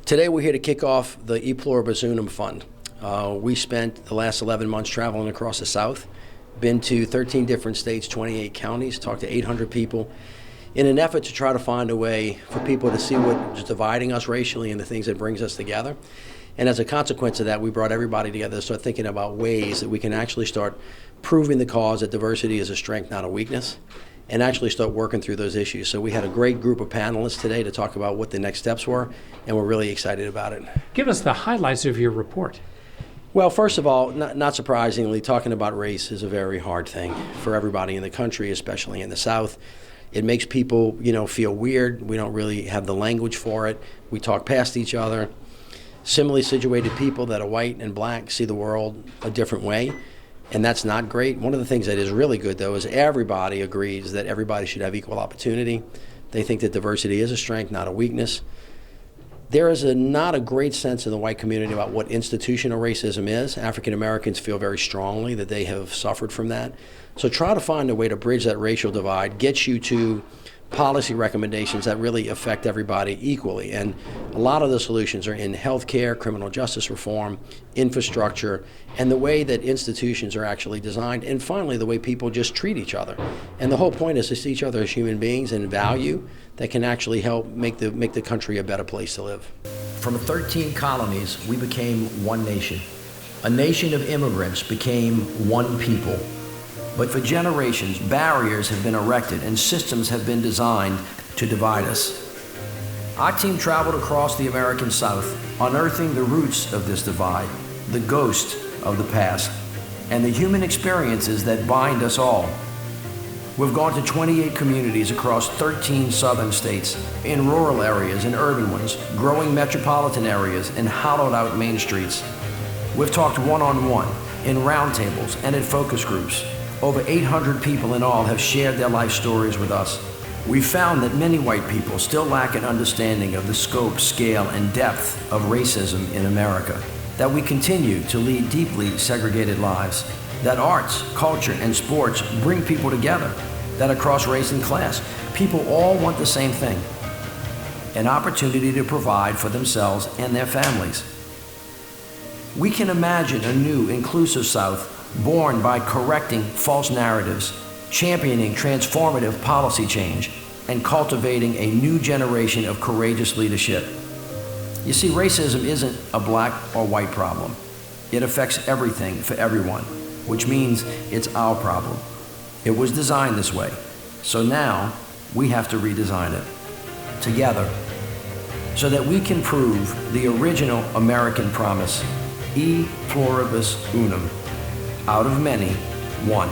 Today we're here to kick off the Pluribus Unum Fund. We spent the last 11 months traveling across the South, been to 13 different states, 28 counties, talked to 800 people in an effort to try to find a way for people to see what is dividing us racially and the things that brings us together. And as a consequence of that, we brought everybody together to start thinking about ways that we can actually start proving the cause that diversity is a strength, not a weakness, and actually start working through those issues. So we had a great group of panelists today to talk about what the next steps were, and we're really excited about it. Give us the highlights of your report. Well, first of all, not surprisingly, talking about race is a very hard thing for everybody in the country, especially in the South. It makes people, feel weird. We don't really have the language for it. We talk past each other. Similarly situated people that are white and black see the world a different way, and that's not great. One of the things that is really good, though, is everybody agrees that everybody should have equal opportunity. They think that diversity is a strength, not a weakness. There is not a great sense in the white community about what institutional racism is. African Americans feel very strongly that they have suffered from that. So try to find a way to bridge that racial divide, get you to policy recommendations that really affect everybody equally. And a lot of the solutions are in healthcare, criminal justice reform, infrastructure, and the way that institutions are actually designed, and finally the way people just treat each other. And the whole point is to see each other as human beings and value that can actually help make the country a better place to live. From 13 colonies, we became one nation. A nation of immigrants became one people. But for generations, barriers have been erected and systems have been designed to divide us. Our team traveled across the American South, unearthing the roots of this divide, the ghost of the past, and the human experiences that bind us all. We've gone to 28 communities across 13 southern states, in rural areas and urban ones, growing metropolitan areas, and hollowed out main streets. We've talked one-on-one, in roundtables, and at focus groups. Over 800 people in all have shared their life stories with us. We've found that many white people still lack an understanding of the scope, scale, and depth of racism in America, that we continue to lead deeply segregated lives, that arts, culture, and sports bring people together, that across race and class, people all want the same thing: an opportunity to provide for themselves and their families. We can imagine a new, inclusive South born by correcting false narratives, championing transformative policy change, and cultivating a new generation of courageous leadership. You see, racism isn't a black or white problem. It affects everything for everyone, which means it's our problem. It was designed this way, so now we have to redesign it together so that we can prove the original American promise, E Pluribus Unum. Out of many, one.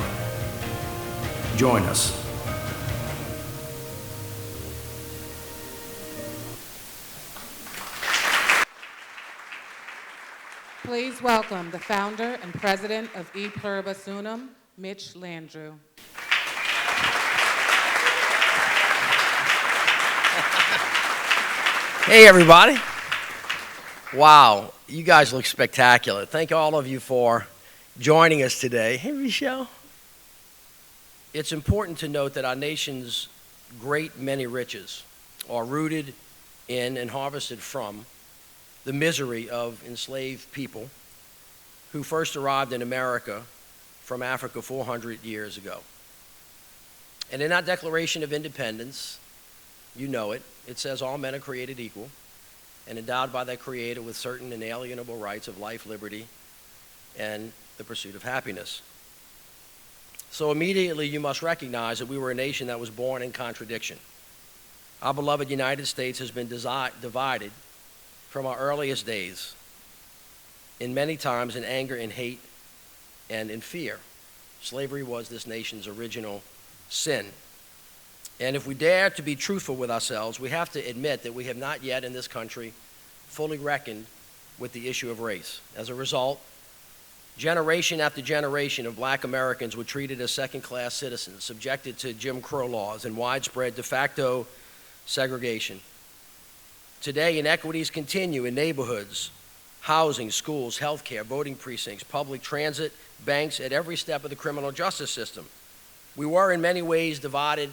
Join us. Please welcome the founder and president of E Pluribus Unum, Mitch Landrieu. Hey, everybody. Wow, you guys look spectacular. Thank all of you for joining us today. Hey, Michelle. It's important to note that our nation's great many riches are rooted in and harvested from the misery of enslaved people who first arrived in America from Africa 400 years ago. And in our Declaration of Independence, you know it, it says all men are created equal and endowed by their Creator with certain inalienable rights of life, liberty, and the pursuit of happiness. So immediately you must recognize that we were a nation that was born in contradiction. Our beloved United States has been divided from our earliest days, in many times in anger and hate and in fear. Slavery was this nation's original sin. And if we dare to be truthful with ourselves, we have to admit that we have not yet in this country fully reckoned with the issue of race. As a result, generation after generation of black Americans were treated as second-class citizens, subjected to Jim Crow laws and widespread de facto segregation. Today, inequities continue in neighborhoods, housing, schools, healthcare, voting precincts, public transit, banks, at every step of the criminal justice system. We were in many ways divided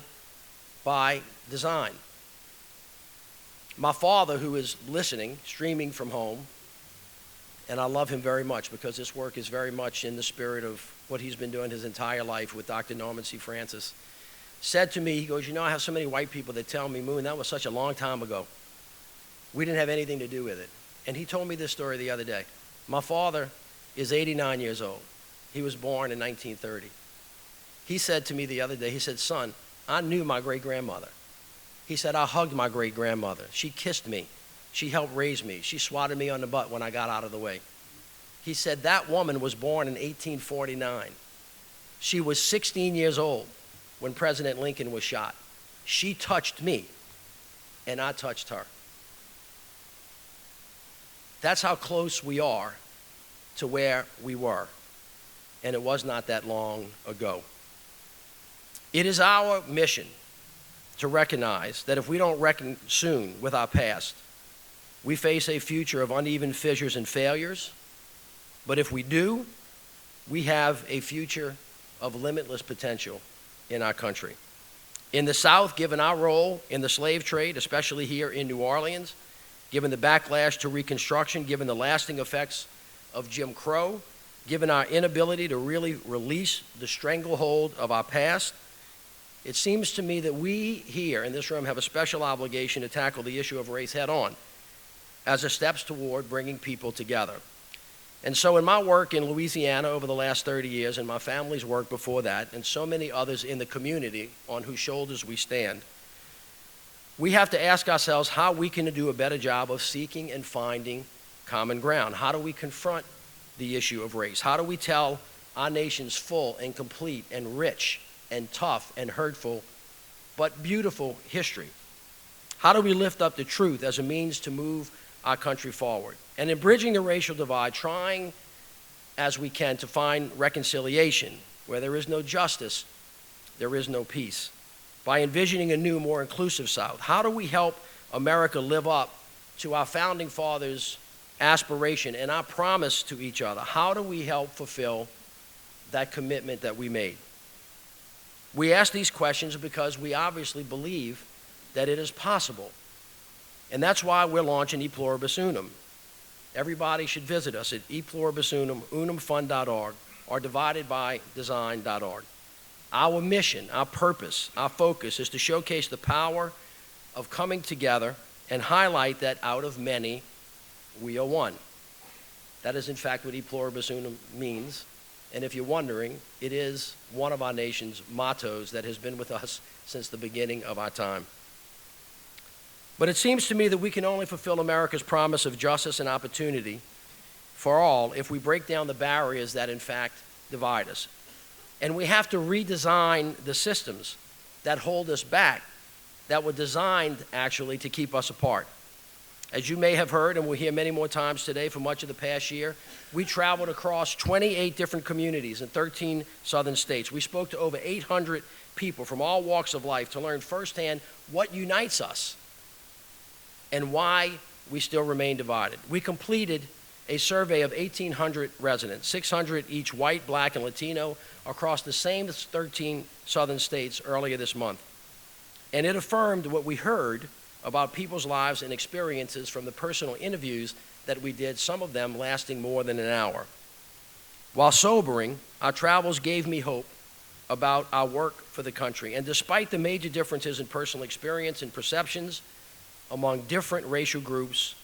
by design. My father, who is listening, streaming from home, and I love him very much because this work is very much in the spirit of what he's been doing his entire life with Dr. Norman C. Francis, said to me, he goes, you know, I have so many white people that tell me, Moon, that was such a long time ago. We didn't have anything to do with it. And he told me this story the other day. My father is 89 years old. He was born in 1930. He said to me the other day, he said, son, I knew my great-grandmother. He said, I hugged my great-grandmother. She kissed me. She helped raise me. She swatted me on the butt when I got out of the way. He said, that woman was born in 1849. She was 16 years old when President Lincoln was shot. She touched me, and I touched her. That's how close we are to where we were, and it was not that long ago. It is our mission to recognize that if we don't reckon soon with our past, we face a future of uneven fissures and failures, but if we do, we have a future of limitless potential in our country. In the South, given our role in the slave trade, especially here in New Orleans, given the backlash to Reconstruction, given the lasting effects of Jim Crow, given our inability to really release the stranglehold of our past, it seems to me that we here in this room have a special obligation to tackle the issue of race head on as a steps toward bringing people together. And so in my work in Louisiana over the last 30 years, and my family's work before that, and so many others in the community on whose shoulders we stand, we have to ask ourselves how we can do a better job of seeking and finding common ground. How do we confront the issue of race? How do we tell our nation's full and complete and rich and tough and hurtful but beautiful history? How do we lift up the truth as a means to move our country forward? And in bridging the racial divide, trying as we can to find reconciliation. Where there is no justice, there is no peace. By envisioning a new, more inclusive South, how do we help America live up to our founding fathers' aspiration and our promise to each other? How do we help fulfill that commitment that we made? We ask these questions because we obviously believe that it is possible. And that's why we're launching Pluribus Unum. Everybody should visit us at Pluribus Unum, unumfund.org, or dividedbydesign.org. Our mission, our purpose, our focus is to showcase the power of coming together and highlight that out of many, we are one. That is, in fact, what Pluribus Unum means. And if you're wondering, it is one of our nation's mottos that has been with us since the beginning of our time. But it seems to me that we can only fulfill America's promise of justice and opportunity for all if we break down the barriers that, in fact, divide us. And we have to redesign the systems that hold us back, that were designed, actually, to keep us apart. As you may have heard, and we'll hear many more times today for much of the past year, we traveled across 28 different communities in 13 southern states. We spoke to over 800 people from all walks of life to learn firsthand what unites us and why we still remain divided. We completed a survey of 1,800 residents, 600 each white, black, and Latino, across the same 13 southern states earlier this month. And it affirmed what we heard about people's lives and experiences from the personal interviews that we did, some of them lasting more than an hour. While sobering, our travels gave me hope about our work for the country. And despite the major differences in personal experience and perceptions among different racial groups,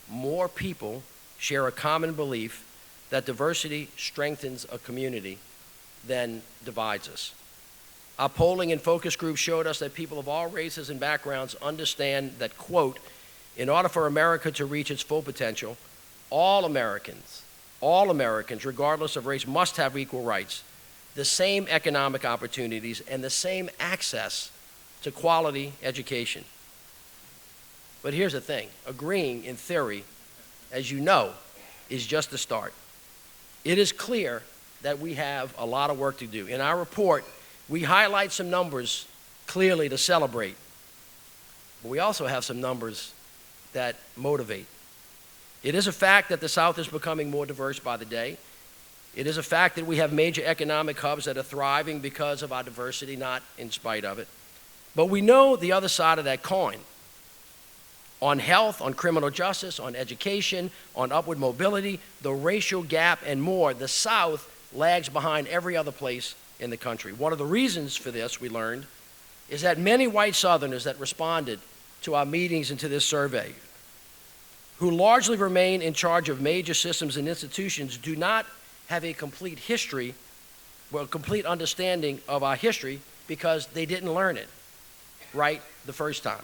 more people share a common belief that diversity strengthens a community than divides us. Our polling and focus groups showed us that people of all races and backgrounds understand that, quote, in order for America to reach its full potential, all Americans, regardless of race, must have equal rights, the same economic opportunities, and the same access to quality education. But here's the thing, agreeing in theory, as you know, is just the start. It is clear that we have a lot of work to do. In our report, we highlight some numbers clearly to celebrate, but we also have some numbers that motivate. It is a fact that the South is becoming more diverse by the day. It is a fact that we have major economic hubs that are thriving because of our diversity, not in spite of it. But we know the other side of that coin. on health, on criminal justice, on education, on upward mobility, the racial gap, and more, the South lags behind every other place in the country. One of the reasons for this, we learned, is that many white Southerners that responded to our meetings and to this survey, who largely remain in charge of major systems and institutions, do not have a complete history, well, complete understanding of our history because they didn't learn it right the first time.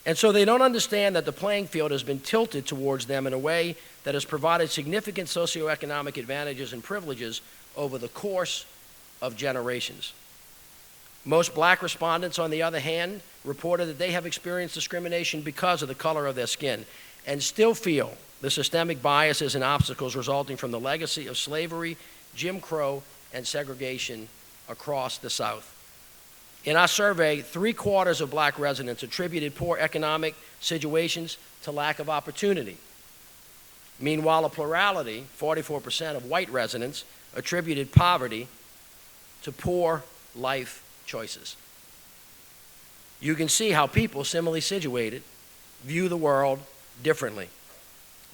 And so they don't understand that the playing field has been tilted towards them in a way that has provided significant socioeconomic advantages and privileges over the course of generations. Most black respondents, on the other hand, reported that they have experienced discrimination because of the color of their skin and still feel the systemic biases and obstacles resulting from the legacy of slavery, Jim Crow, and segregation across the South. In our survey, 3/4 of black residents attributed poor economic situations to lack of opportunity. Meanwhile, a plurality, 44% of white residents, attributed poverty to poor life choices. You can see how people similarly situated view the world differently.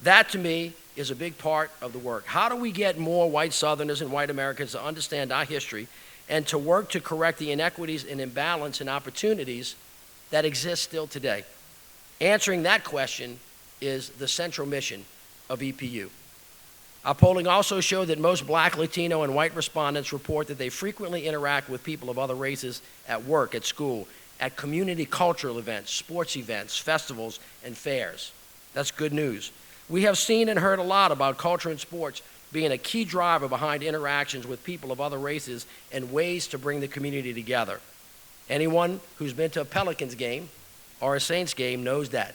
That, to me, is a big part of the work. How do we get more white Southerners and white Americans to understand our history and to work to correct the inequities and imbalance and opportunities that exist still today? Answering that question is the central mission of EPU. Our polling also showed that most black, Latino, and white respondents report that they frequently interact with people of other races at work, at school, at community cultural events, sports events, festivals, and fairs. That's good news. We have seen and heard a lot about culture and sports being a key driver behind interactions with people of other races and ways to bring the community together. Anyone who's been to a Pelicans game or a Saints game knows that.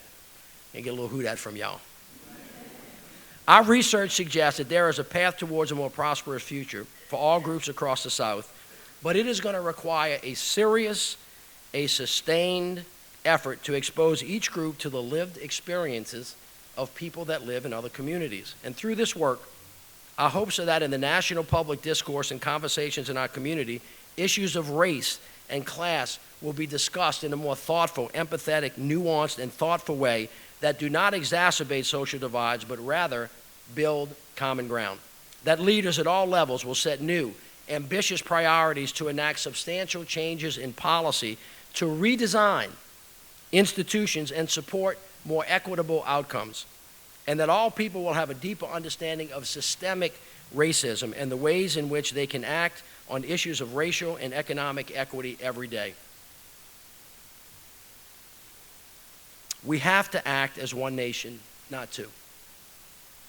And get a little hoot at from y'all. Our research suggests that there is a path towards a more prosperous future for all groups across the South, but it is going to require a serious, a sustained effort to expose each group to the lived experiences of people that live in other communities. And through this work, our hopes are that in the national public discourse and conversations in our community, issues of race and class will be discussed in a more thoughtful, empathetic, nuanced, and thoughtful way that do not exacerbate social divides, but rather build common ground. That leaders at all levels will set new, ambitious priorities to enact substantial changes in policy to redesign institutions and support more equitable outcomes. And that all people will have a deeper understanding of systemic racism and the ways in which they can act on issues of racial and economic equity every day. We have to act as one nation, not two.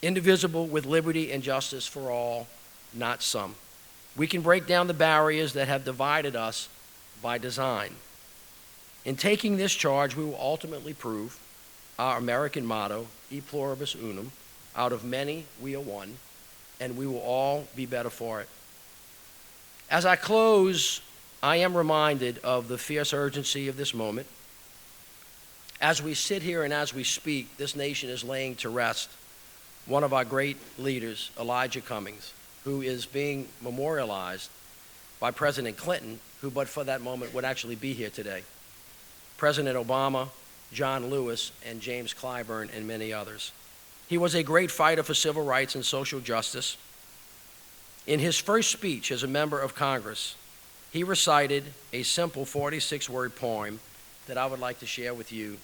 Indivisible with liberty and justice for all, not some. We can break down the barriers that have divided us by design. In taking this charge, we will ultimately prove our American motto, E Pluribus Unum, out of many we are one, and we will all be better for it. As I close, I am reminded of the fierce urgency of this moment. As we sit here and as we speak, this nation is laying to rest one of our great leaders, Elijah Cummings, who is being memorialized by President Clinton, who but for that moment would actually be here today, President Obama, John Lewis, and James Clyburn, and many others. He was a great fighter for civil rights and social justice. In his first speech as a member of Congress, he recited a simple 46-word poem that I would like to share with you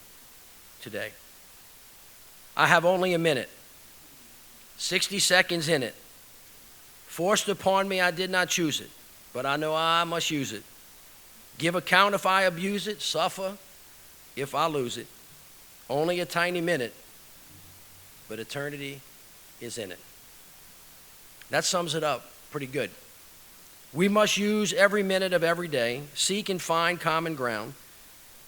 today. I have only a minute, 60 seconds in it. Forced upon me, I did not choose it, but I know I must use it. Give account if I abuse it, suffer if I lose it. Only a tiny minute, but eternity is in it. That sums it up pretty good. We must use every minute of every day, seek and find common ground,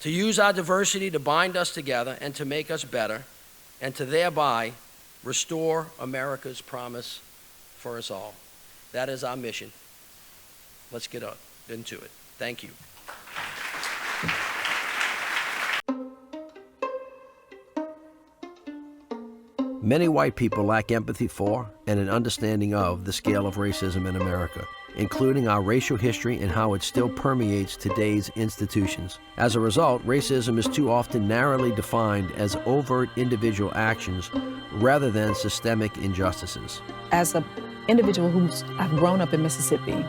to use our diversity to bind us together and to make us better, and to thereby restore America's promise for us all. That is our mission. Let's get into it. Thank you. Many white people lack empathy for and an understanding of the scale of racism in America. including our racial history and how it still permeates today's institutions. As a result, racism is too often narrowly defined as overt individual actions rather than systemic injustices. As an individual I've grown up in Mississippi,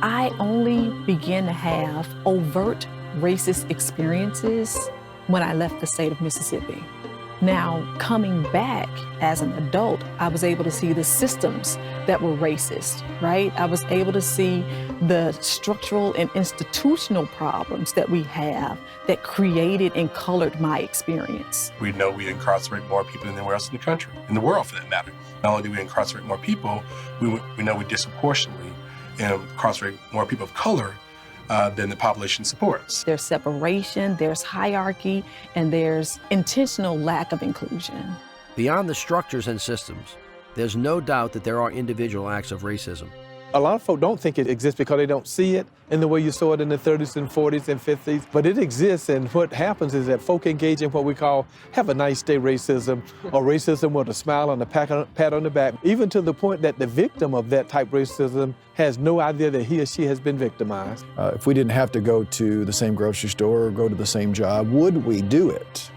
I only began to have overt racist experiences when I left the state of Mississippi. Now, coming back as an adult, I was able to see the systems that were racist, right? I was able to see the structural and institutional problems that we have that created and colored my experience. We know we incarcerate more people than anywhere else in the country, in the world for that matter. Not only do we incarcerate more people, we know we disproportionately incarcerate more people of color than the population supports. There's separation, there's hierarchy, and there's intentional lack of inclusion. Beyond the structures and systems, there's no doubt that there are individual acts of racism. A lot of folk don't think it exists because they don't see it in the way you saw it in the 30s and 40s and 50s. But it exists, and what happens is that folk engage in what we call have a nice day racism, or racism with a smile and a pat on the back, even to the point that the victim of that type of racism has no idea that he or she has been victimized. If we didn't have to go to the same grocery store or go to the same job, would we do it?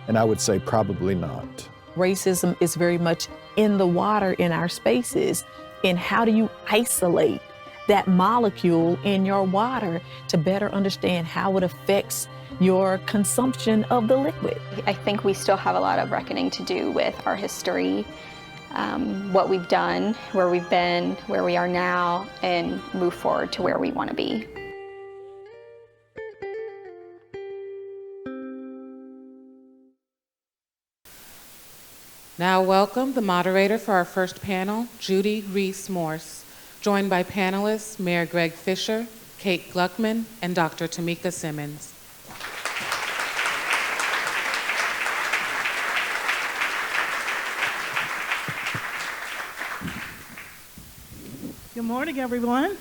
And I would say probably not. Racism is very much in the water in our spaces. And how do you isolate that molecule in your water to better understand how it affects your consumption of the liquid? I think we still have a lot of reckoning to do with our history, what we've done, where we've been, where we are now, and move forward to where we want to be. Now welcome the moderator for our first panel, Judy Reese-Morse, joined by panelists Mayor Greg Fischer, Kate Gluckman, and Dr. Tamika Simmons. Good morning, everyone.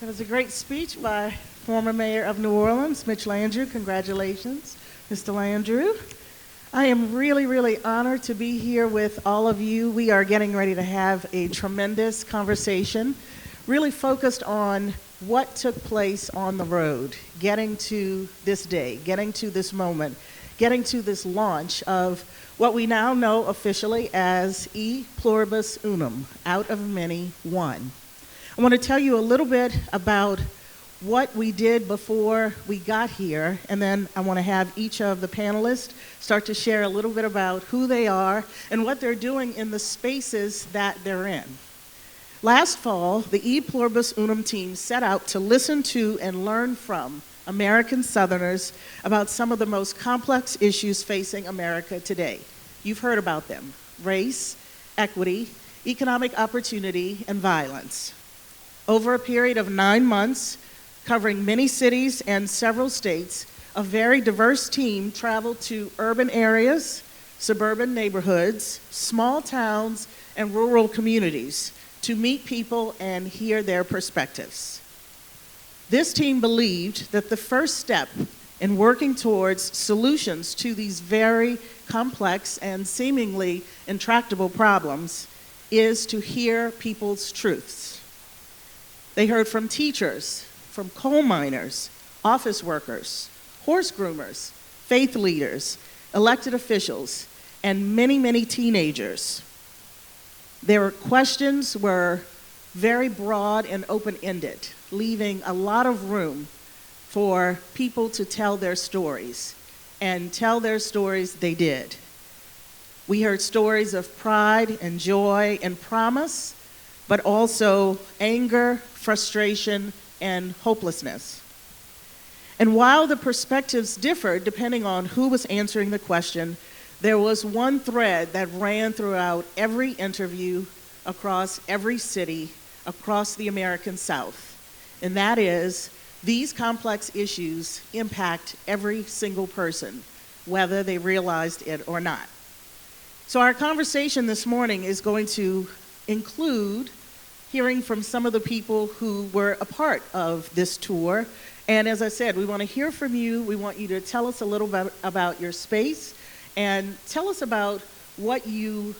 That was a great speech by former Mayor of New Orleans, Mitch Landrieu. Congratulations, Mr. Landrieu. I am really, really honored to be here with all of you. We are getting ready to have a tremendous conversation, really focused on what took place on the road, getting to this day, getting to this moment, getting to this launch of what we now know officially as E Pluribus Unum, out of many, one. I want to tell you a little bit about what we did before we got here, and then I want to have each of the panelists start to share a little bit about who they are and what they're doing in the spaces that they're in. Last fall, the E Pluribus Unum team set out to listen to and learn from American Southerners about some of the most complex issues facing America today. You've heard about them: race, equity, economic opportunity, and violence. Over a period of 9 months, covering many cities and several states, a very diverse team traveled to urban areas, suburban neighborhoods, small towns, and rural communities to meet people and hear their perspectives. This team believed that the first step in working towards solutions to these very complex and seemingly intractable problems is to hear people's truths. They heard from teachers, from coal miners, office workers, horse groomers, faith leaders, elected officials, and many, many teenagers. Their questions were very broad and open-ended, leaving a lot of room for people to tell their stories, and tell their stories they did. We heard stories of pride and joy and promise, but also anger, frustration, and hopelessness. And while the perspectives differed depending on who was answering the question, there was one thread that ran throughout every interview across every city across the American South, and that is these complex issues impact every single person, whether they realized it or not. So our conversation this morning is going to include hearing from some of the people who were a part of this tour. And as I said, we want to hear from you. We want you to tell us a little bit about your space and tell us about what you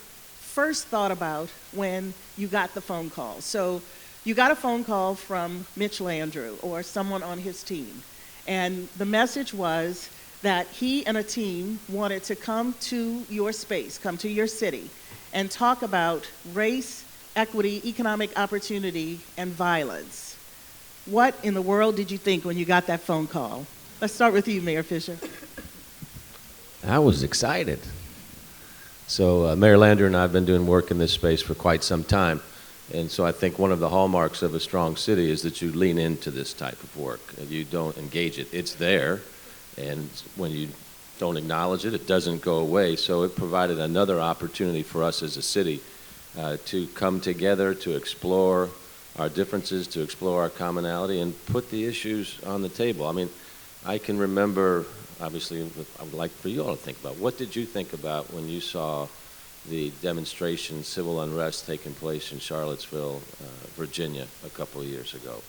first thought about when you got the phone call. So you got a phone call from Mitch Landrieu or someone on his team, and the message was that he and a team wanted to come to your space, come to your city, and talk about race, equity, economic opportunity, and violence. What in the world did you think when you got that phone call? Let's start with you, Mayor Fischer. I was excited. So Mayor Landrieu and I have been doing work in this space for quite some time. And so I think one of the hallmarks of a strong city is that you lean into this type of work. You don't engage it. It's there. And when you don't acknowledge it, it doesn't go away. So it provided another opportunity for us as a city to come together, to explore our differences, to explore our commonality, and put the issues on the table. I mean, I can remember, obviously, I would like for you all to think about, what did you think about when you saw the demonstration, civil unrest taking place in Charlottesville, Virginia, a couple of years ago?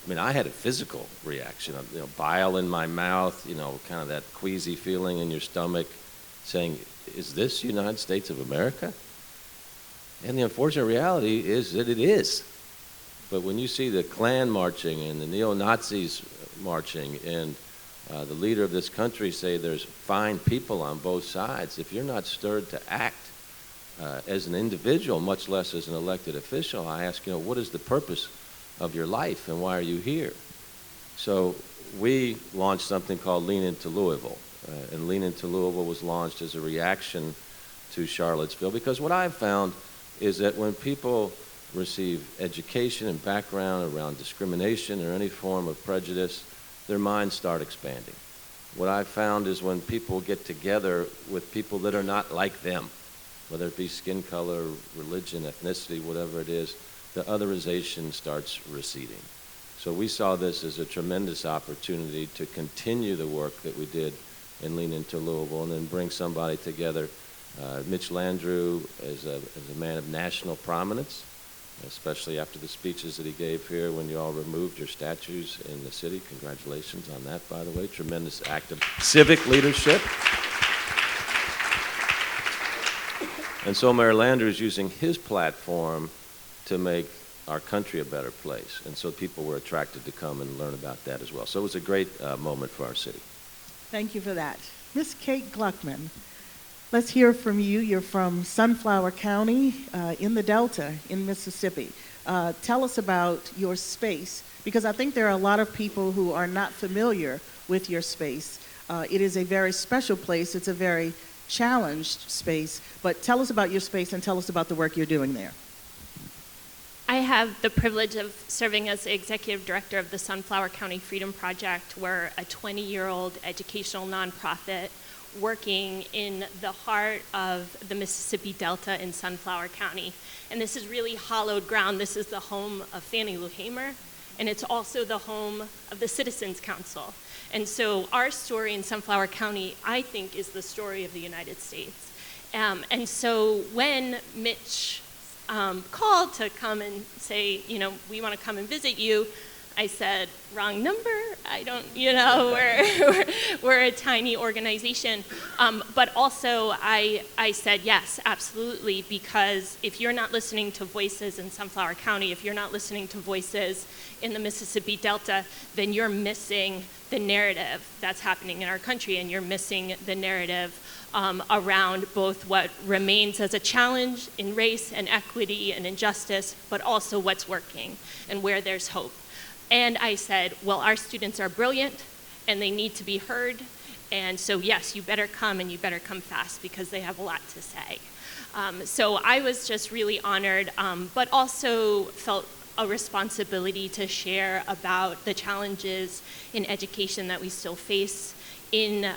I mean, I had a physical reaction, bile in my mouth, kind of that queasy feeling in your stomach, saying, is this United States of America? And the unfortunate reality is that it is. But when you see the Klan marching and the neo-Nazis marching and the leader of this country say there's fine people on both sides, if you're not stirred to act as an individual, much less as an elected official, I ask, what is the purpose of your life and why are you here? So we launched something called Lean Into Louisville. And Lean Into Louisville was launched as a reaction to Charlottesville, because what I've found is that when people receive education and background around discrimination or any form of prejudice, their minds start expanding. What I've found is when people get together with people that are not like them, whether it be skin color, religion, ethnicity, whatever it is, the otherization starts receding. So we saw this as a tremendous opportunity to continue the work that we did in Lean Into Louisville and then bring somebody together. Mitch Landrieu is a man of national prominence, especially after the speeches that he gave here when you all removed your statues in the city. Congratulations on that, by the way. Tremendous act of civic leadership. And so Mayor Landrieu is using his platform to make our country a better place. And so people were attracted to come and learn about that as well. So it was a great moment for our city. Thank you for that. Ms. Kate Gluckman, let's hear from you. You're from Sunflower County in the Delta in Mississippi. Tell us about your space, because I think there are a lot of people who are not familiar with your space. It is a very special place. It's a very challenged space. But tell us about your space and tell us about the work you're doing there. I have the privilege of serving as the executive director of the Sunflower County Freedom Project. We're a 20-year-old educational nonprofit working in the heart of the Mississippi Delta in Sunflower County. And this is really hallowed ground. This is the home of Fannie Lou Hamer, and it's also the home of the Citizens Council. And so our story in Sunflower County, I think, is the story of the United States. And so when Mitch called to come and say, we want to come and visit you, I said, wrong number. I don't, we're a tiny organization. But also I said, yes, absolutely, because if you're not listening to voices in Sunflower County, if you're not listening to voices in the Mississippi Delta, then you're missing the narrative that's happening in our country, and you're missing the narrative around both what remains as a challenge in race and equity and injustice, but also what's working and where there's hope. And I said, well, our students are brilliant and they need to be heard. And so yes, you better come, and you better come fast, because they have a lot to say. So I was just really honored, but also felt a responsibility to share about the challenges in education that we still face in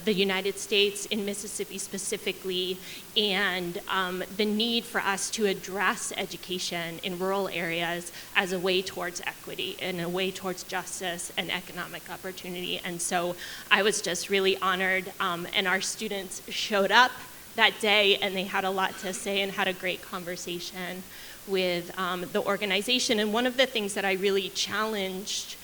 the United States, in Mississippi specifically, and the need for us to address education in rural areas as a way towards equity and a way towards justice and economic opportunity. And so I was just really honored, and our students showed up that day, and they had a lot to say and had a great conversation with the organization. And one of the things that I really challenged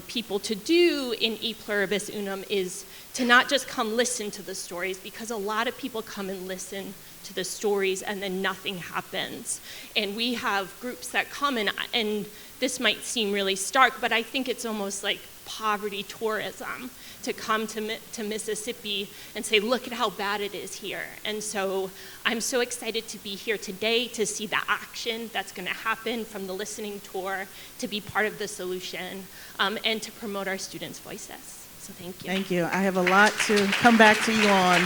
people to do in Pluribus Unum is to not just come listen to the stories, because a lot of people come and listen to to the stories and then nothing happens. And we have groups that come and this might seem really stark, but I think it's almost like poverty tourism to come to Mississippi and say, look at how bad it is here. And so I'm so excited to be here today to see the action that's going to happen from the listening tour, to be part of the solution, and to promote our students' voices. So thank you. Thank you. I have a lot to come back to you on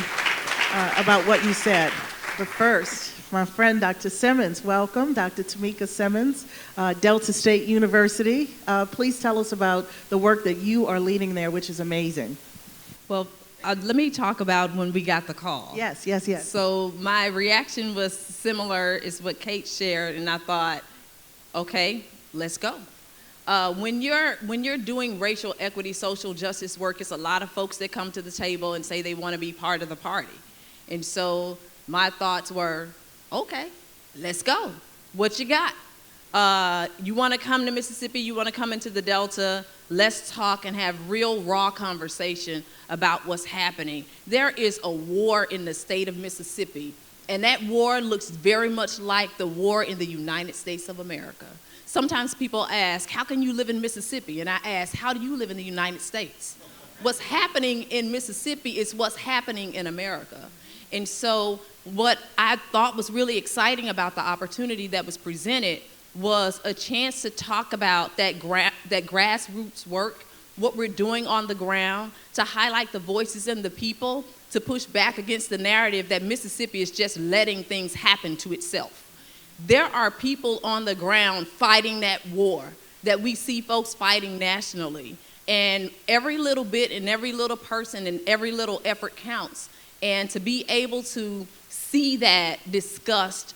about what you said. But first, my friend Dr. Simmons, welcome. Dr. Tamika Simmons, Delta State University. Please tell us about the work that you are leading there, which is amazing. Well, let me talk about when we got the call. Yes, yes, yes. So my reaction was similar is what Kate shared, and I thought, okay, let's go. When you're doing racial equity, social justice work, it's a lot of folks that come to the table and say they want to be part of the party. And so my thoughts were, okay, let's go. What you got? You want to come to Mississippi? You want to come into the Delta? Let's talk and have real raw conversation about what's happening. There is a war in the state of Mississippi, and that war looks very much like the war in the United States of America. Sometimes people ask, how can you live in Mississippi? And I ask, how do you live in the United States? What's happening in Mississippi is what's happening in America. And so what I thought was really exciting about the opportunity that was presented was a chance to talk about that grassroots work, what we're doing on the ground, to highlight the voices and the people, to push back against the narrative that Mississippi is just letting things happen to itself. There are people on the ground fighting that war that we see folks fighting nationally. And every little bit and every little person and every little effort counts. And to be able to see that discussed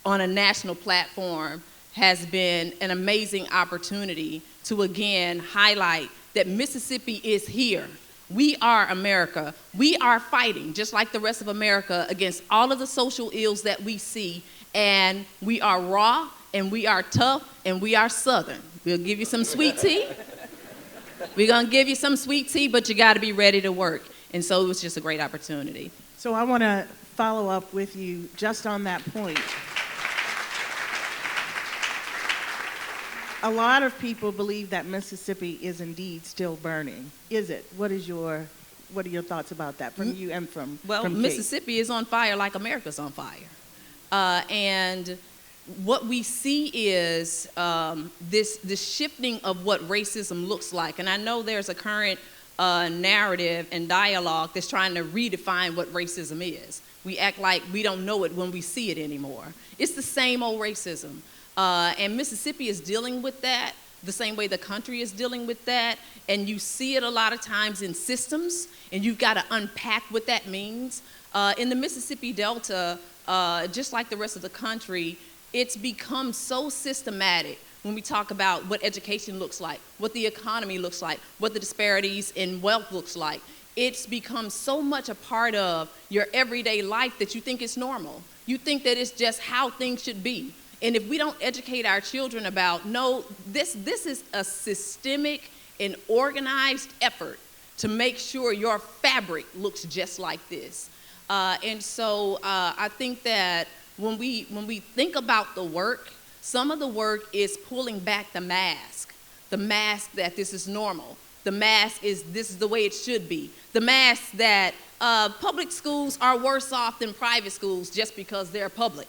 on a national platform has been an amazing opportunity to again highlight that Mississippi is here. We are America. We are fighting, just like the rest of America, against all of the social ills that we see. And we are raw, and we are tough, and we are Southern. We'll give you some sweet tea. We're going to give you some sweet tea, but you got to be ready to work. And so it was just a great opportunity. So I want to follow up with you just on that point. A lot of people believe that Mississippi is indeed still burning. Is it? What are your thoughts about that from you and from Kate? Mississippi is on fire like America's on fire. And what we see is this shifting of what racism looks like. And I know there's a current narrative and dialogue that's trying to redefine what racism is. We act like we don't know it when we see it anymore. It's the same old racism. And Mississippi is dealing with that the same way the country is dealing with that. And you see it a lot of times in systems, and you've got to unpack what that means. In the Mississippi Delta, just like the rest of the country, it's become so systematic when we talk about what education looks like, what the economy looks like, what the disparities in wealth looks like. It's become so much a part of your everyday life that you think it's normal. You think that it's just how things should be. And if we don't educate our children about, no, this is a systemic and organized effort to make sure your fabric looks just like this. And so I think that when we think about the work, some of the work is pulling back the mask that this is normal. The mask is this is the way it should be. The mask that public schools are worse off than private schools just because they're public.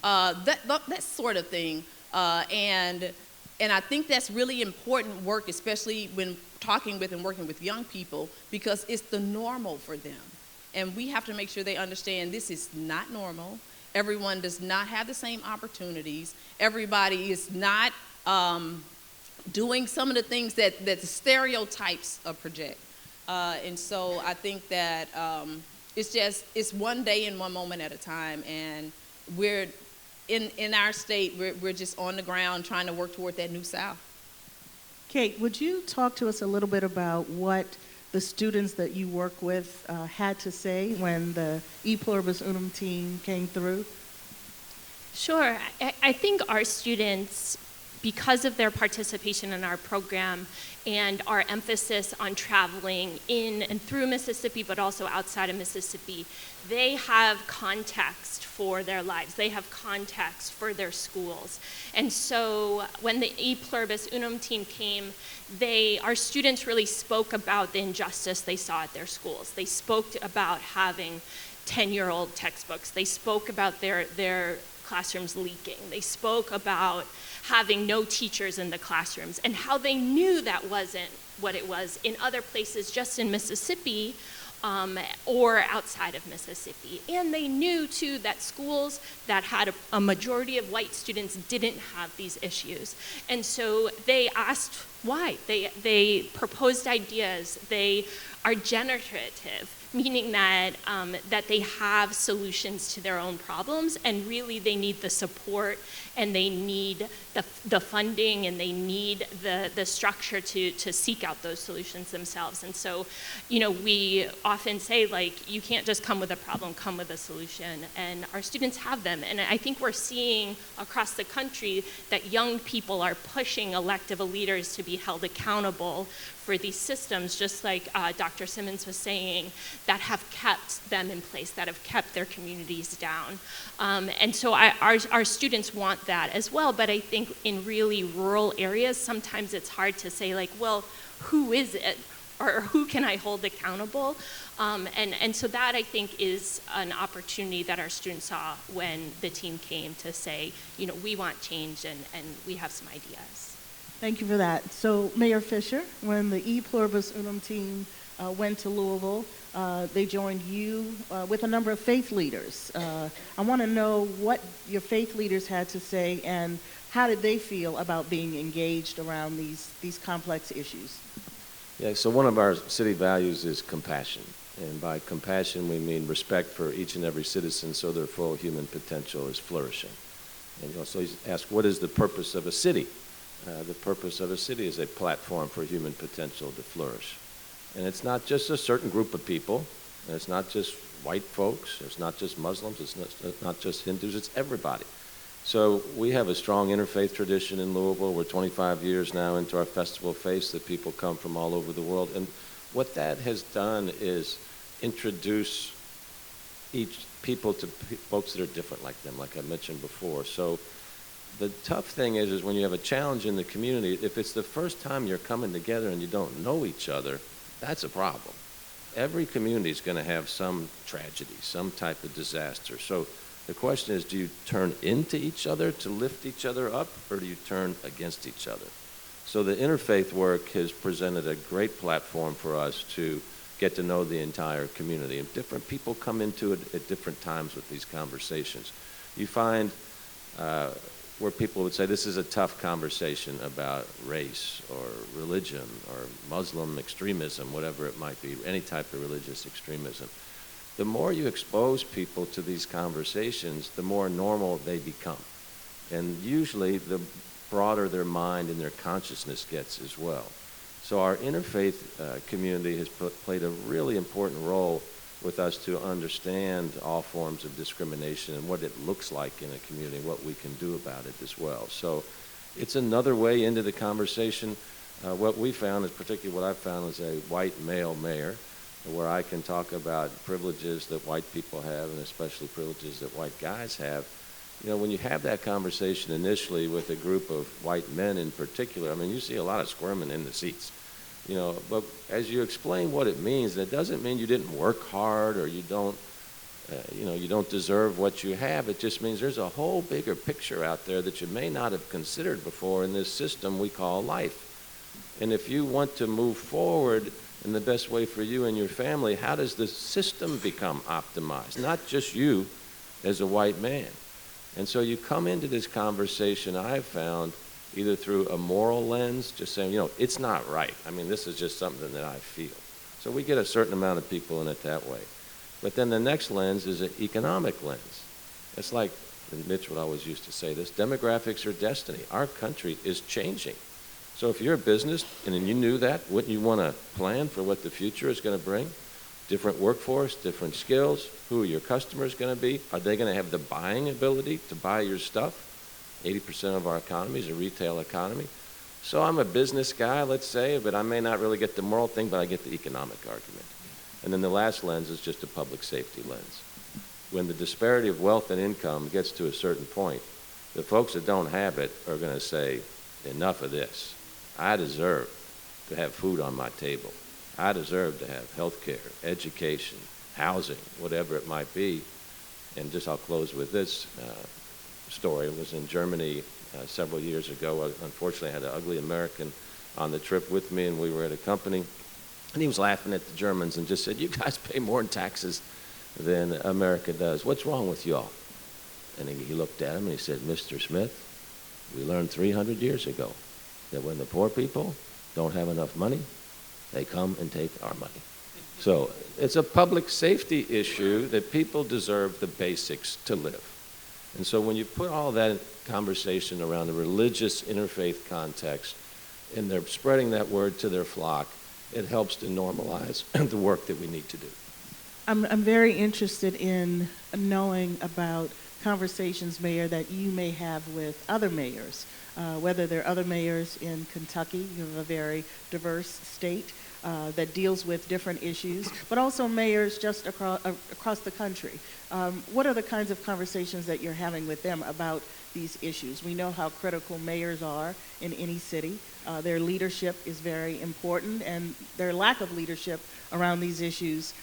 That sort of thing. And I think that's really important work, especially when talking with and working with young people, because it's the normal for them. And we have to make sure they understand this is not normal. Everyone does not have the same opportunities. Everybody is not doing some of the things that the stereotypes project. And so I think that it's one day and one moment at a time. And we're in our state, we're just on the ground trying to work toward that new South. Kate, would you talk to us a little bit about what the students that you work with had to say when the Pluribus Unum team came through? Sure. I think our students because of their participation in our program and our emphasis on traveling in and through Mississippi, but also outside of Mississippi, they have context for their lives. They have context for their schools. And so when the Pluribus Unum team came, our students really spoke about the injustice they saw at their schools. They spoke about having 10-year-old textbooks. They spoke about their classrooms leaking. They spoke about having no teachers in the classrooms and how they knew that wasn't what it was in other places just in Mississippi or outside of Mississippi. And they knew too that schools that had a majority of white students didn't have these issues. And so they asked why. They proposed ideas. They are generative, meaning that they have solutions to their own problems, and really they need the support and they need the funding and they need the structure to seek out those solutions themselves. And so, we often say, like, you can't just come with a problem, come with a solution. And our students have them. And I think we're seeing across the country that young people are pushing elected leaders to be held accountable for these systems, just like Dr. Simmons was saying, that have kept them in place, that have kept their communities down. And so our students want that as well, but I think in really rural areas, sometimes it's hard to say, like, well, who is it? Or who can I hold accountable? And so that, I think, is an opportunity that our students saw when the team came to say, we want change and we have some ideas. Thank you for that. So, Mayor Fischer, when the Pluribus Unum team went to Louisville, they joined you with a number of faith leaders. I want to know what your faith leaders had to say and how did they feel about being engaged around these complex issues? Yeah, so one of our city values is compassion. And by compassion, we mean respect for each and every citizen so their full human potential is flourishing. And you also ask, what is the purpose of a city? The purpose of a city is a platform for human potential to flourish. And it's not just a certain group of people, and it's not just white folks, it's not just Muslims, it's not just Hindus, it's everybody. So we have a strong interfaith tradition in Louisville. We're 25 years now into our Festival of Faiths that people come from all over the world. And what that has done is introduce each people to folks that are different like them, like I mentioned before. So the tough thing is when you have a challenge in the community, if it's the first time you're coming together and you don't know each other, that's a problem. Every community is going to have some tragedy, some type of disaster. So the question is, do you turn into each other to lift each other up, or do you turn against each other? So the interfaith work has presented a great platform for us to get to know the entire community. And different people come into it at different times with these conversations. You find where people would say this is a tough conversation about race or religion or Muslim extremism, whatever it might be, any type of religious extremism. The more you expose people to these conversations, the more normal they become. And usually the broader their mind and their consciousness gets as well. So our interfaith community has played a really important role with us to understand all forms of discrimination and what it looks like in a community, what we can do about it as well. So it's another way into the conversation. What we found, is particularly what I found, is a white male mayor, where I can talk about privileges that white people have and especially privileges that white guys have. When you have that conversation initially with a group of white men in particular, I mean, you see a lot of squirming in the seats. But as you explain what it means, that doesn't mean you didn't work hard or you don't deserve what you have. It just means there's a whole bigger picture out there that you may not have considered before in this system we call life. And if you want to move forward in the best way for you and your family, how does the system become optimized? Not just you as a white man. And so you come into this conversation, I've found, either through a moral lens, just saying, it's not right. I mean, this is just something that I feel. So we get a certain amount of people in it that way. But then the next lens is an economic lens. It's like, and Mitch would always used to say this, demographics are destiny. Our country is changing. So if you're a business and you knew that, wouldn't you want to plan for what the future is going to bring? Different workforce, different skills. Who are your customers going to be? Are they going to have the buying ability to buy your stuff? 80% of our economy is a retail economy. So I'm a business guy, let's say, but I may not really get the moral thing, but I get the economic argument. And then the last lens is just a public safety lens. When the disparity of wealth and income gets to a certain point, the folks that don't have it are going to say, enough of this. I deserve to have food on my table. I deserve to have health care, education, housing, whatever it might be. And just I'll close with this story. It was in Germany several years ago. Unfortunately, I had an ugly American on the trip with me, and we were at a company. And he was laughing at the Germans and just said, you guys pay more in taxes than America does. What's wrong with y'all? And he looked at him and he said, Mr. Smith, we learned 300 years ago that when the poor people don't have enough money, they come and take our money. So it's a public safety issue that people deserve the basics to live. And so when you put all that conversation around a religious interfaith context, and they're spreading that word to their flock, it helps to normalize the work that we need to do. I'm very interested in knowing about conversations, Mayor, that you may have with other mayors, whether they're other mayors in Kentucky. You have a very diverse state that deals with different issues, but also mayors just across the country. What are the kinds of conversations that you're having with them about these issues? We know how critical mayors are in any city. Their leadership is very important, and their lack of leadership around these issues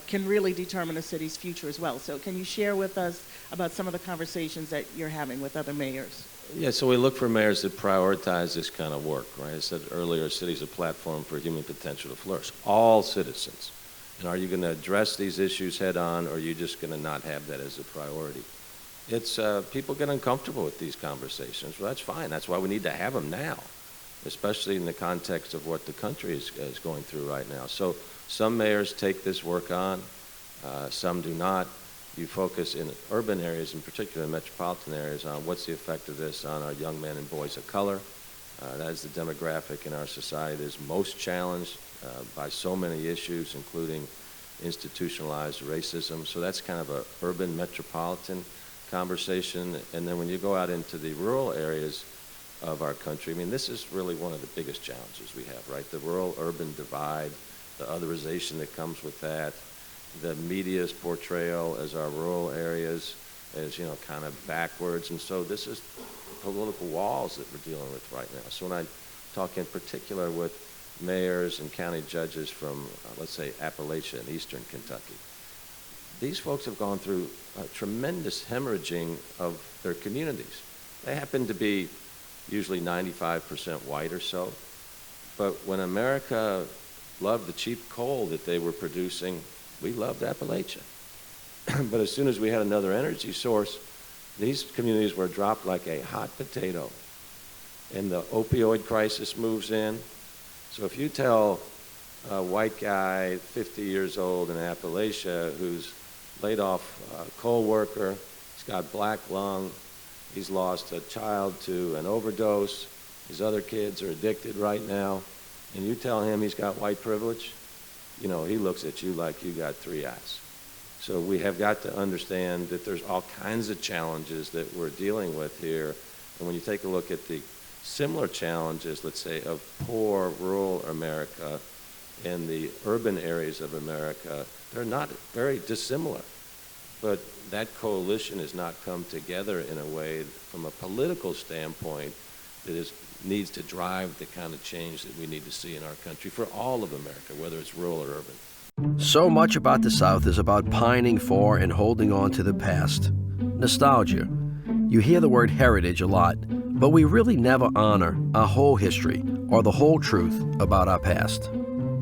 can really determine a city's future as well. So can you share with us about some of the conversations that you're having with other mayors? Yeah, so we look for mayors that prioritize this kind of work, right? I said earlier, a city's a platform for human potential to flourish. All citizens. And are you going to address these issues head on, or are you just going to not have that as a priority? It's people get uncomfortable with these conversations. Well, that's fine. That's why we need to have them now, especially in the context of what the country is going through right now. So some mayors take this work on, some do not. You focus in urban areas, in particular metropolitan areas, on what's the effect of this on our young men and boys of color. That is the demographic in our society that is most challenged by so many issues, including institutionalized racism. So that's kind of an urban metropolitan conversation. And then when you go out into the rural areas of our country, I mean, this is really one of the biggest challenges we have, right? The rural-urban divide, the otherization that comes with that, the media's portrayal as our rural areas as, you know, kind of backwards. And so this is political walls that we're dealing with right now. So when I talk in particular with mayors and county judges from, let's say, Appalachia and eastern Kentucky, these folks have gone through a tremendous hemorrhaging of their communities. They happen to be usually 95% white or so. But when America loved the cheap coal that they were producing, we loved Appalachia. But as soon as we had another energy source, these communities were dropped like a hot potato. And the opioid crisis moves in. So if you tell a white guy, 50 years old in Appalachia, who's laid off a coal worker, he's got black lung, he's lost a child to an overdose, his other kids are addicted right now, and you tell him he's got white privilege, you know, he looks at you like you got three eyes. So we have got to understand that there's all kinds of challenges that we're dealing with here. And when you take a look at the similar challenges, let's say, of poor rural America and the urban areas of America, they're not very dissimilar. But that coalition has not come together in a way from a political standpoint that needs to drive the kind of change that we need to see in our country for all of America, whether it's rural or urban. So much about the South is about pining for and holding on to the past. Nostalgia. You hear the word heritage a lot, but we really never honor our whole history or the whole truth about our past.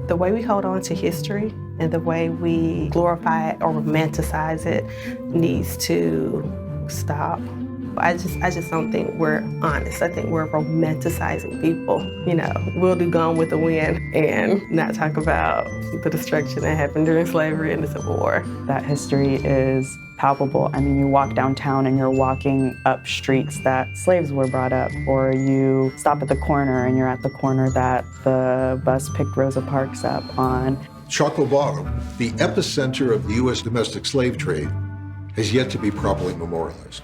The way we hold on to history and the way we glorify it or romanticize it needs to stop. I just don't think we're honest. I think we're romanticizing people. You know, we'll do Gone with the Wind and not talk about the destruction that happened during slavery and the Civil War. That history is palpable. I mean, you walk downtown and you're walking up streets that slaves were brought up, or you stop at the corner and you're at the corner that the bus picked Rosa Parks up on. Chocolate Bottom, the epicenter of the U.S. domestic slave trade, has yet to be properly memorialized.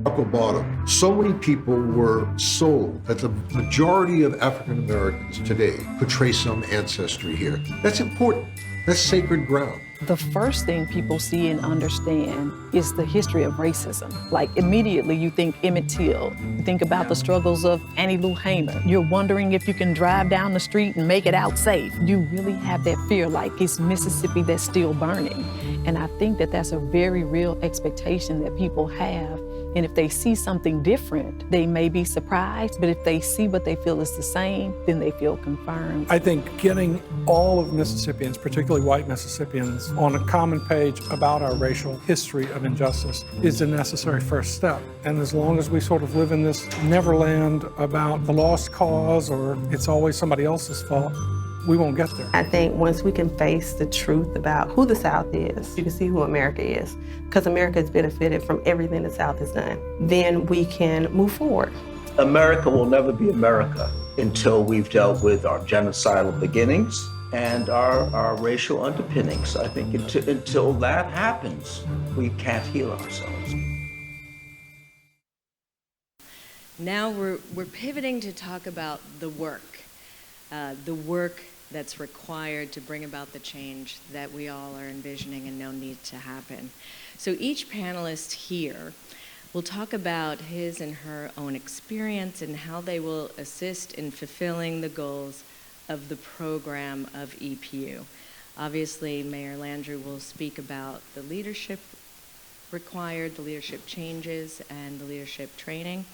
Buckle bottom. So many people were sold that the majority of African Americans today could trace some ancestry here. That's important. That's sacred ground. The first thing people see and understand is the history of racism. Like immediately you think Emmett Till, you think about the struggles of Annie Lou Hamer. You're wondering if you can drive down the street and make it out safe. You really have that fear like it's Mississippi that's still burning. And I think that that's a very real expectation that people have. And if they see something different, they may be surprised, but if they see what they feel is the same, then they feel confirmed. I think getting all of Mississippians, particularly white Mississippians, on a common page about our racial history of injustice is a necessary first step. And as long as we sort of live in this neverland about the lost cause or it's always somebody else's fault, we won't get there. I think once we can face the truth about who the South is, you can see who America is, because America has benefited from everything the South has done, then we can move forward. America will never be America until we've dealt with our genocidal beginnings and our racial underpinnings. I think until that happens, we can't heal ourselves. Now we're pivoting to talk about the work that's required to bring about the change that we all are envisioning and know needs to happen. So each panelist here will talk about his and her own experience and how they will assist in fulfilling the goals of the program of EPU. Obviously, Mayor Landrieu will speak about the leadership required, the leadership changes, and the leadership training.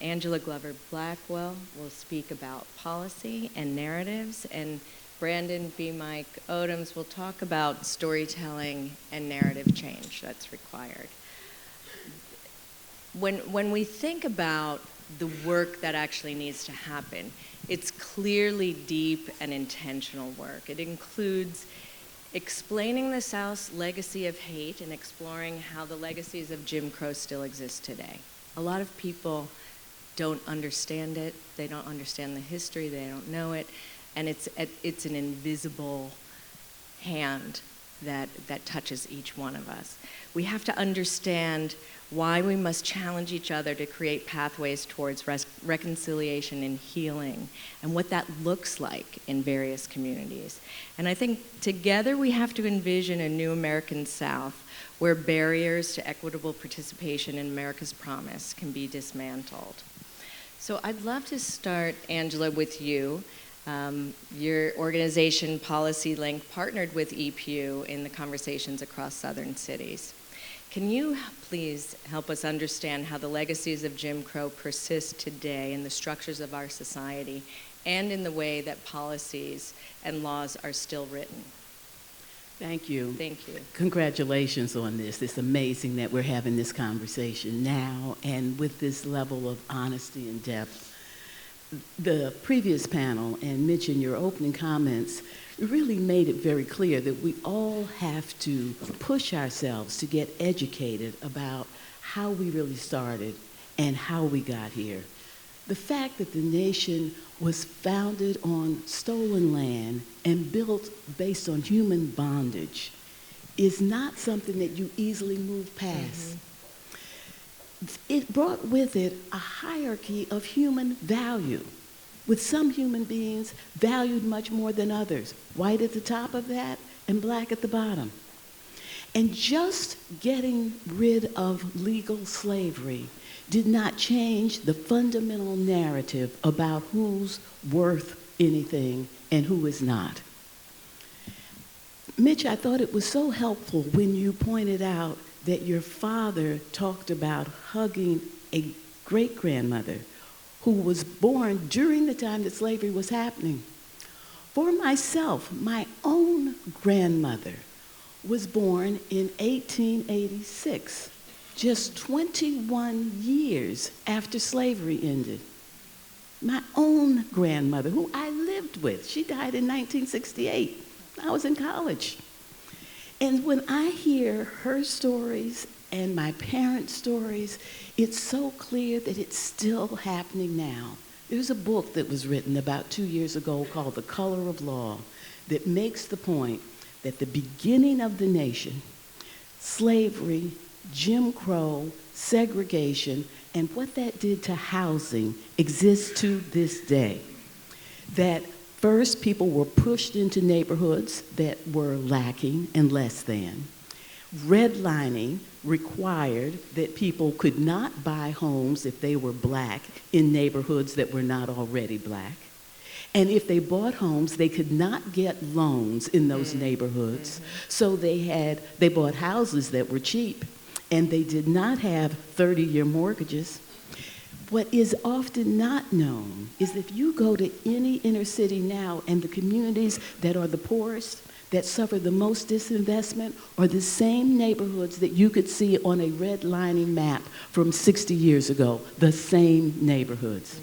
Angela Glover-Blackwell will speak about policy and narratives, and Brandon B. Mike Odoms will talk about storytelling and narrative change that's required. When we think about the work that actually needs to happen, it's clearly deep and intentional work. It includes explaining the South's legacy of hate and exploring how the legacies of Jim Crow still exist today. A lot of people don't understand it. They don't understand the history. They don't know it. And it's an invisible hand that touches each one of us. We have to understand why we must challenge each other to create pathways towards reconciliation and healing, and what that looks like in various communities. And I think together we have to envision a new American South where barriers to equitable participation in America's promise can be dismantled. So I'd love to start, Angela, with you. Your organization, Policy Link, partnered with EPU in the conversations across southern cities. Can you please help us understand how the legacies of Jim Crow persist today in the structures of our society and in the way that policies and laws are still written? Thank you. Thank you. Congratulations on this. It's amazing that we're having this conversation now and with this level of honesty and depth. The previous panel, and Mitch, in your opening comments, really made it very clear that we all have to push ourselves to get educated about how we really started and how we got here. The fact that the nation was founded on stolen land and built based on human bondage is not something that you easily move past. It brought with it a hierarchy of human value, with some human beings valued much more than others, white at the top of that and black at the bottom. And just getting rid of legal slavery did not change the fundamental narrative about who's worth anything and who is not. Mitch, I thought it was so helpful when you pointed out that your father talked about hugging a great-grandmother who was born during the time that slavery was happening. For myself, my own grandmother was born in 1886, just 21 years after slavery ended. My own grandmother, who I lived with, she died in 1968. I was in college. And when I hear her stories and my parents' stories, it's so clear that it's still happening now. There's a book that was written about 2 years ago called The Color of Law that makes the point that the beginning of the nation, slavery, Jim Crow, segregation, and what that did to housing exists to this day. That first, people were pushed into neighborhoods that were lacking and less than. Redlining required that people could not buy homes if they were black in neighborhoods that were not already black. And if they bought homes, they could not get loans in those neighborhoods. So they bought houses that were cheap, and they did not have 30-year mortgages. What is often not known is if you go to any inner city now, and the communities that are the poorest, that suffer the most disinvestment, are the same neighborhoods that you could see on a redlining map from 60 years ago, the same neighborhoods.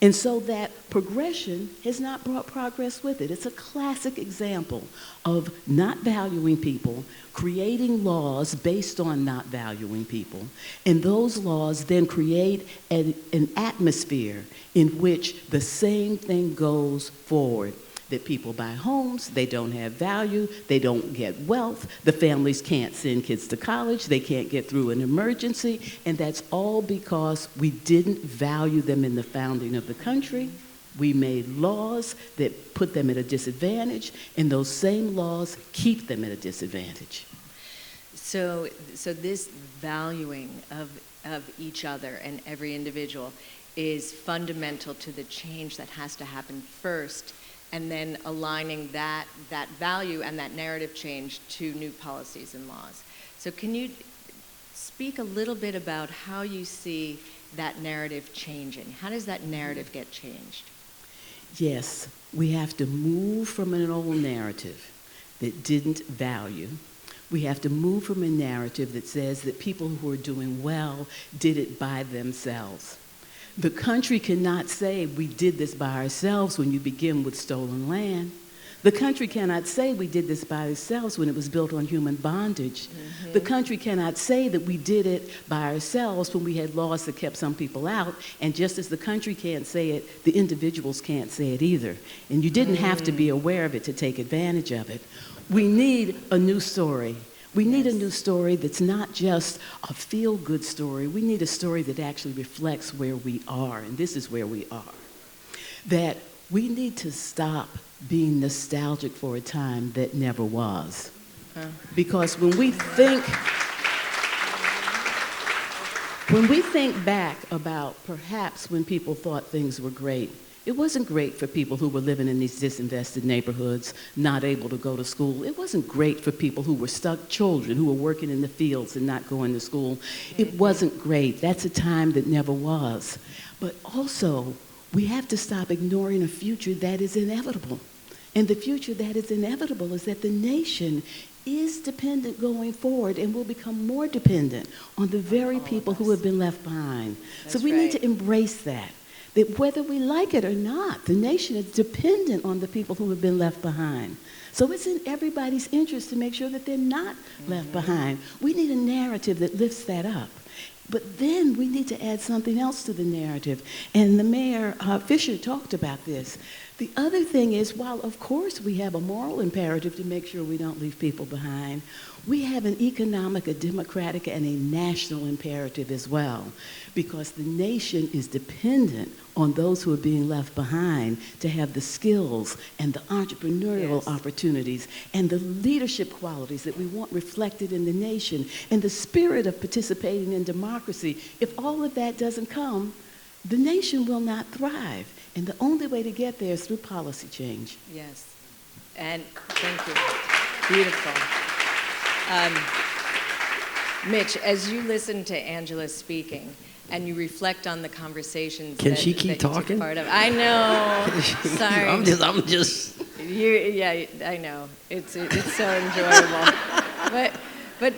And so that progression has not brought progress with it. It's a classic example of not valuing people, creating laws based on not valuing people, and those laws then create an atmosphere in which the same thing goes forward. That people buy homes, they don't have value, they don't get wealth, the families can't send kids to college, they can't get through an emergency, and that's all because we didn't value them in the founding of the country. We made laws that put them at a disadvantage, and those same laws keep them at a disadvantage. So this valuing of each other and every individual is fundamental to the change that has to happen first, and then aligning that value and that narrative change to new policies and laws. So can you speak a little bit about how you see that narrative changing? How does that narrative get changed? Yes, we have to move from an old narrative that didn't value. We have to move from a narrative that says that people who are doing well did it by themselves. The country cannot say we did this by ourselves when you begin with stolen land. The country cannot say we did this by ourselves when it was built on human bondage. The country cannot say that we did it by ourselves when we had laws that kept some people out. And just as the country can't say it, the individuals can't say it either. And you didn't have to be aware of it to take advantage of it. We need a new story. We need a new story that's not just a feel-good story. We need a story that actually reflects where we are, and this is where we are. That we need to stop being nostalgic for a time that never was. Because when we think back about perhaps when people thought things were great, it wasn't great for people who were living in these disinvested neighborhoods, not able to go to school. It wasn't great for people who were stuck children, who were working in the fields and not going to school. It wasn't great. That's a time that never was. But also, we have to stop ignoring a future that is inevitable. And the future that is inevitable is that the nation is dependent going forward and will become more dependent on the very people who have been left behind. So we need to embrace that. That whether we like it or not, the nation is dependent on the people who have been left behind. So it's in everybody's interest to make sure that they're not left behind. We need a narrative that lifts that up. But then we need to add something else to the narrative. And the Mayor Fischer talked about this. The other thing is, while of course we have a moral imperative to make sure we don't leave people behind, we have an economic, a democratic, and a national imperative as well. Because the nation is dependent on those who are being left behind to have the skills and the entrepreneurial opportunities and the leadership qualities that we want reflected in the nation and the spirit of participating in democracy. If all of that doesn't come, the nation will not thrive. And the only way to get there is through policy change. Yes. And thank you. Beautiful. Mitch, as you listen to Angela speaking, and you reflect on the conversations Can that, she keep that you talking? took part of. I know. Sorry. I'm just. Yeah, I know. It's so enjoyable. but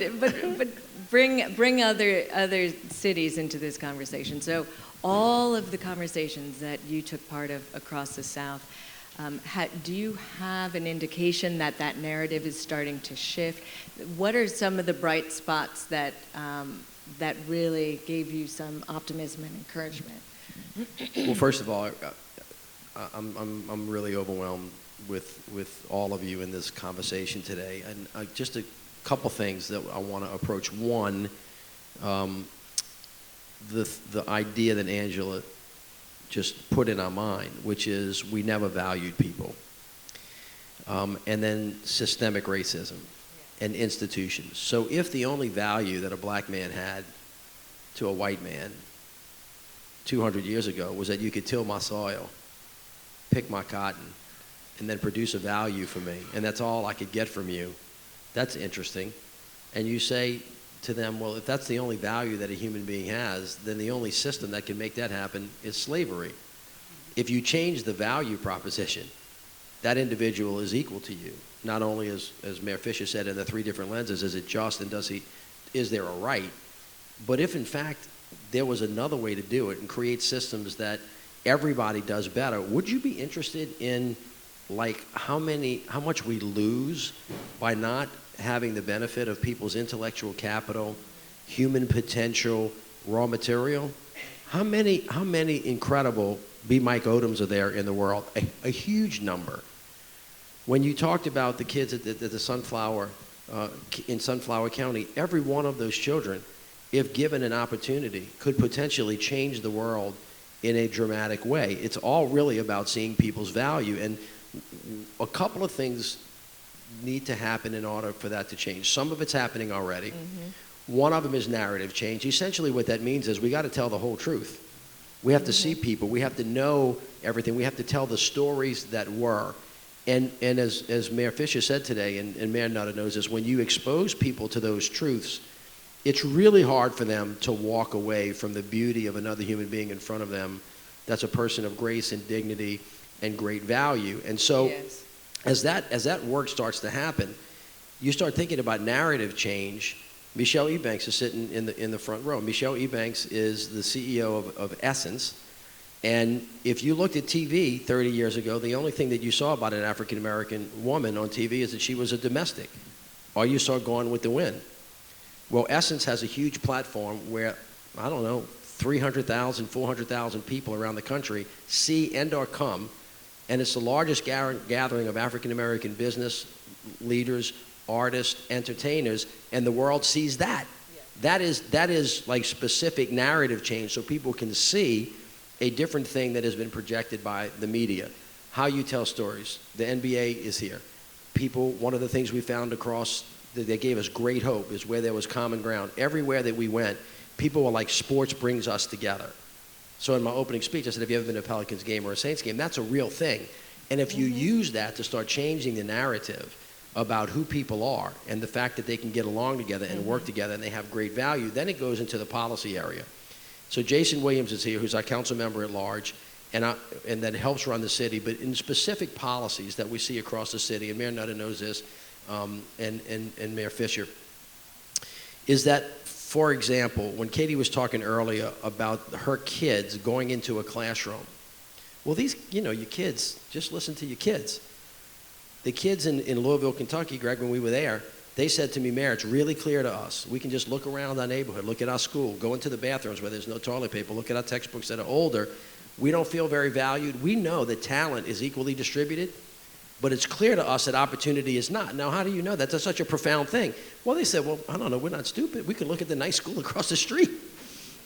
bring other cities into this conversation. So all of the conversations that you took part of across the South, do you have an indication that that narrative is starting to shift? What are some of the bright spots that that really gave you some optimism and encouragement? Well, first of all, I'm really overwhelmed with all of you in this conversation today, and just a couple things that I want to approach. One, the idea that Angela just put in our mind, which is we never valued people. And then systemic racism and institutions. So if the only value that a black man had to a white man 200 years ago was that you could till my soil, pick my cotton, and then produce a value for me, and that's all I could get from you, that's interesting. And you say to them, well, if that's the only value that a human being has, then the only system that can make that happen is slavery. If you change the value proposition, that individual is equal to you. Not only, as Mayor Fischer said, in the three different lenses, is it just and is there a right? But if in fact there was another way to do it and create systems that everybody does better, would you be interested in like how much we lose by not having the benefit of people's intellectual capital, human potential, raw material? How many incredible B. Mike Odoms are there in the world? A huge number. When you talked about the kids at the Sunflower, in Sunflower County, every one of those children, if given an opportunity, could potentially change the world in a dramatic way. It's all really about seeing people's value. And a couple of things need to happen in order for that to change. Some of it's happening already. Mm-hmm. One of them is narrative change. Essentially what that means is we got to tell the whole truth. We have to see people. We have to know everything. We have to tell the stories that were. And as Mayor Fischer said today, and Mayor Nutter knows this, when you expose people to those truths, it's really hard for them to walk away from the beauty of another human being in front of them that's a person of grace and dignity and great value. And so yes, as that work starts to happen, you start thinking about narrative change. Michelle Ebanks is sitting in the front row. Michelle Ebanks is the CEO of Essence. And if you looked at TV 30 years ago, the only thing that you saw about an African-American woman on TV is that she was a domestic, or you saw Gone with the Wind. Well, Essence has a huge platform where, I don't know, 300,000, 400,000 people around the country see and or come, and it's the largest gathering of African-American business leaders, artists, entertainers, and the world sees that. Yeah. That is like specific narrative change so people can see a different thing that has been projected by the media. How you tell stories. The NBA is here. People, one of the things we found across, that gave us great hope is where there was common ground. Everywhere that we went, people were like, sports brings us together. So in my opening speech, I said, have you ever been to a Pelicans game or a Saints game? That's a real thing. And if you use that to start changing the narrative about who people are and the fact that they can get along together and work together and they have great value, then it goes into the policy area. So Jason Williams is here, who's our council member at large, and that helps run the city, but in specific policies that we see across the city, and Mayor Nutter knows this, and Mayor Fischer, is that, for example, when Katie was talking earlier about her kids going into a classroom, well, these, your kids, just listen to your kids. The kids in Louisville, Kentucky, Greg, when we were there, they said to me, Mayor, it's really clear to us. We can just look around our neighborhood, look at our school, go into the bathrooms where there's no toilet paper, look at our textbooks that are older. We don't feel very valued. We know that talent is equally distributed, but it's clear to us that opportunity is not. Now, how do you know that? That's such a profound thing. Well, they said, well, I don't know, we're not stupid. We can look at the nice school across the street.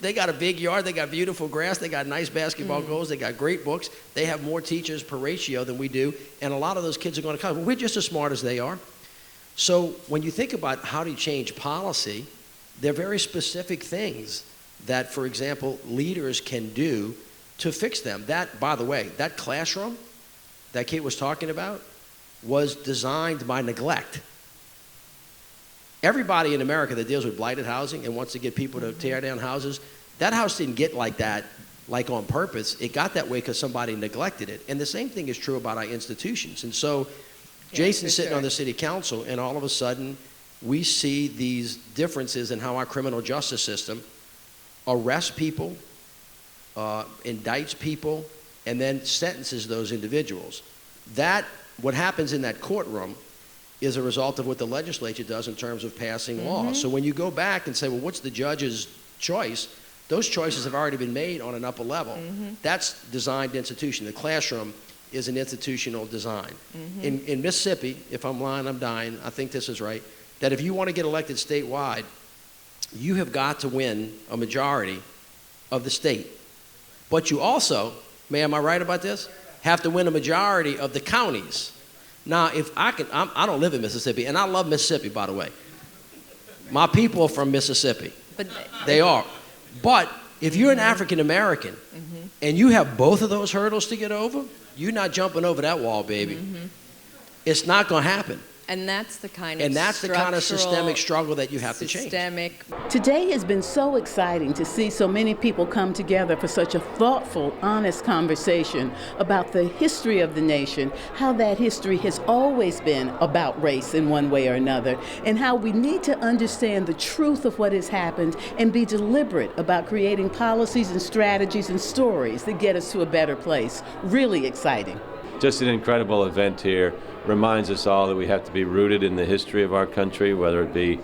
They got a big yard, they got beautiful grass, they got nice basketball goals, they got great books, they have more teachers per ratio than we do, and a lot of those kids are going to college. Well, we're just as smart as they are. So when you think about how do you change policy, there are very specific things that, for example, leaders can do to fix them. That, by the way, that classroom that Kate was talking about was designed by neglect. Everybody in America that deals with blighted housing and wants to get people to tear down houses, that house didn't get like that, like on purpose. It got that way because somebody neglected it. And the same thing is true about our institutions. And so Jason's sitting on the city council, and all of a sudden, we see these differences in how our criminal justice system arrests people, indicts people, and then sentences those individuals. What happens in that courtroom is a result of what the legislature does in terms of passing laws. So when you go back and say, well, what's the judge's choice? Those choices have already been made on an upper level. That's designed institution. The classroom is an institutional design. In Mississippi, if I'm lying, I'm dying, I think this is right, that if you want to get elected statewide, you have got to win a majority of the state. But you also, am I right about this? Have to win a majority of the counties. Now, if I don't live in Mississippi, and I love Mississippi, by the way. My people are from Mississippi. But they are. But if you're an African American and you have both of those hurdles to get over, you're not jumping over that wall, baby. It's not going to happen. And that's the kind And of that's the kind of systemic struggle that you have to change. Today has been so exciting to see so many people come together for such a thoughtful, honest conversation about the history of the nation, how that history has always been about race in one way or another, and how we need to understand the truth of what has happened and be deliberate about creating policies and strategies and stories that get us to a better place. Really exciting. Just an incredible event here. Reminds us all that we have to be rooted in the history of our country, whether it be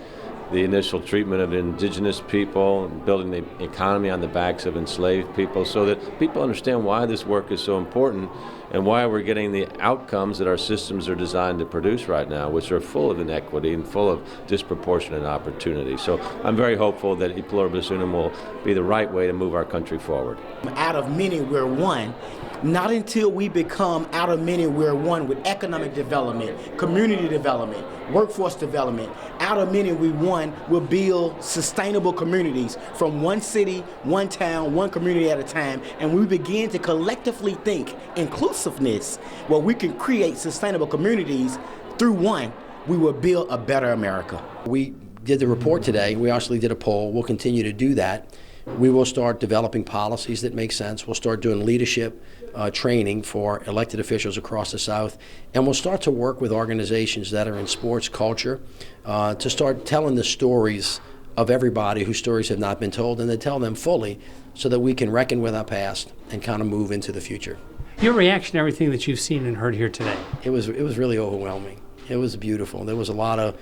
the initial treatment of indigenous people, building the economy on the backs of enslaved people, so that people understand why this work is so important and why we're getting the outcomes that our systems are designed to produce right now, which are full of inequity and full of disproportionate opportunity. So I'm very hopeful that Pluribus Unum will be the right way to move our country forward. Out of many, we're one. Not until we become out of many, we're one with economic development, community development, workforce development. Out of many, we one will build sustainable communities from one city, one town, one community at a time. And we begin to collectively think inclusiveness, where we can create sustainable communities through one, we will build a better America. We did the report today. We actually did a poll. We'll continue to do that. We will start developing policies that make sense. We'll start doing leadership training for elected officials across the South. And we'll start to work with organizations that are in sports culture to start telling the stories of everybody whose stories have not been told, and to tell them fully so that we can reckon with our past and kind of move into the future. Your reaction to everything that you've seen and heard here today? It was really overwhelming. It was beautiful. There was a lot of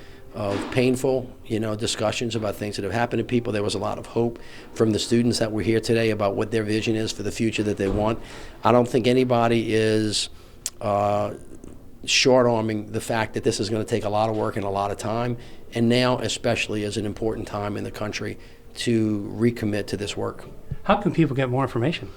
painful, discussions about things that have happened to people. There was a lot of hope from the students that were here today about what their vision is for the future that they want. I don't think anybody is short-arming the fact that this is going to take a lot of work and a lot of time, and now especially is an important time in the country to recommit to this work. How can people get more information?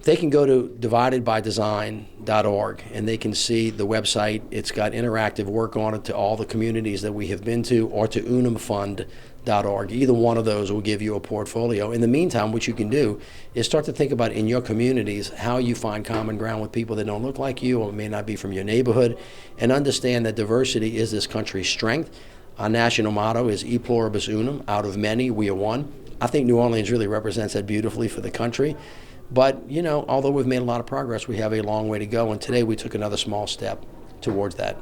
They can go to dividedbydesign.org and they can see the website. It's got interactive work on it to all the communities that we have been to, or to unumfund.org. Either one of those will give you a portfolio. In the meantime, what you can do is start to think about in your communities how you find common ground with people that don't look like you or may not be from your neighborhood, and understand that diversity is this country's strength. Our national motto is E Pluribus Unum, out of many we are one. I think New Orleans really represents that beautifully for the country. But, although we've made a lot of progress, we have a long way to go, and today we took another small step towards that.